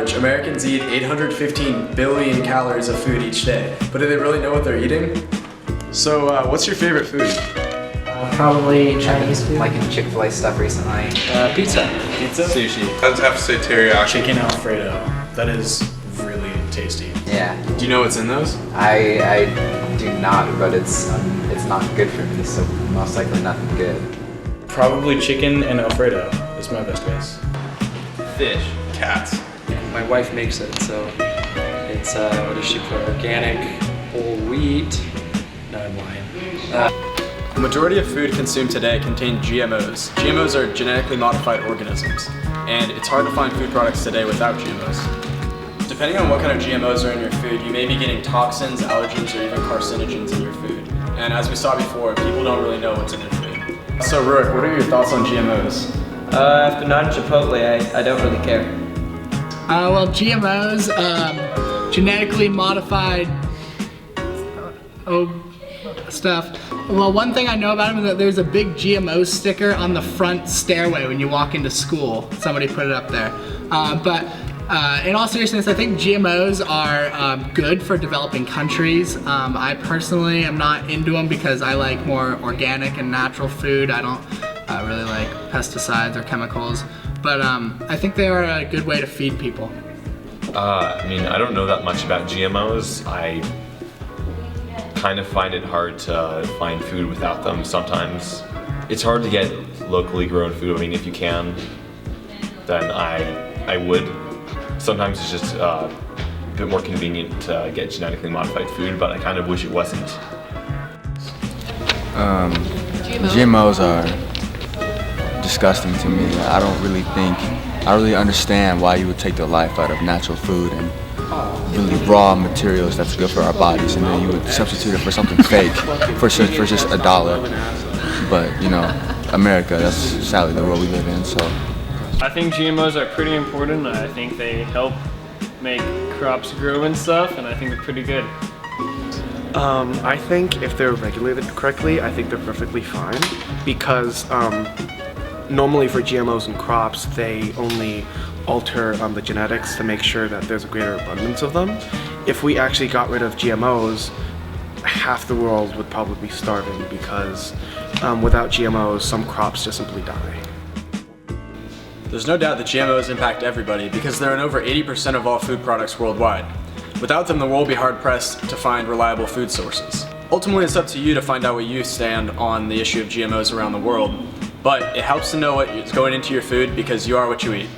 average, Americans eat 815 billion calories of food each day. But do they really know what they're eating? So, what's your favorite food? Probably Chinese food. Liking Chick-fil-A stuff recently. Pizza. Pizza? Sushi. I'd have to say teriyaki. Chicken Alfredo. That is really tasty. Yeah. Do you know what's in those? I do not, but it's not good for me, so most likely nothing good. Probably chicken and Alfredo is my best guess. Fish. Cats. My wife makes it, so it's, what does she put? Organic, whole wheat. No, I'm lying. The majority of food consumed today contain GMOs. GMOs are genetically modified organisms, and it's hard to find food products today without GMOs. Depending on what kind of GMOs are in your food, you may be getting toxins, allergens, or even carcinogens in your food. And as we saw before, people don't really know what's in their food. So Rourke, what are your thoughts on GMOs? After non-Chipotle, I don't really care. Well, GMOs, genetically modified stuff. Well, one thing I know about them is that there's a big GMO sticker on the front stairway when you walk into school. Somebody put it up there. But in all seriousness, I think GMOs are good for developing countries. I personally am not into them because I like more organic and natural food. I don't really like pesticides or chemicals. But I think they are a good way to feed people. I mean, I don't know that much about GMOs. I kind of find it hard to find food without them sometimes. It's hard to get locally grown food. I mean, if you can, then I would. Sometimes it's just a bit more convenient to get genetically modified food, but I kind of wish it wasn't. GMOs are disgusting to me. I don't really understand why you would take the life out of natural food and really raw materials that's good for our bodies, and then you would substitute it for something fake for just $1. But you know, America, that's sadly the world we live in. So I think GMOs are pretty important. I think they help make crops grow and stuff, and I think they're pretty good. I think if they're regulated correctly, I think they're perfectly fine, because normally for GMOs and crops, they only alter the genetics to make sure that there's a greater abundance of them. If we actually got rid of GMOs, half the world would probably be starving, because without GMOs, some crops just simply die. There's no doubt that GMOs impact everybody because they're in over 80% of all food products worldwide. Without them, the world will be hard-pressed to find reliable food sources. Ultimately, it's up to you to find out where you stand on the issue of GMOs around the world, but it helps to know what is going into your food because you are what you eat.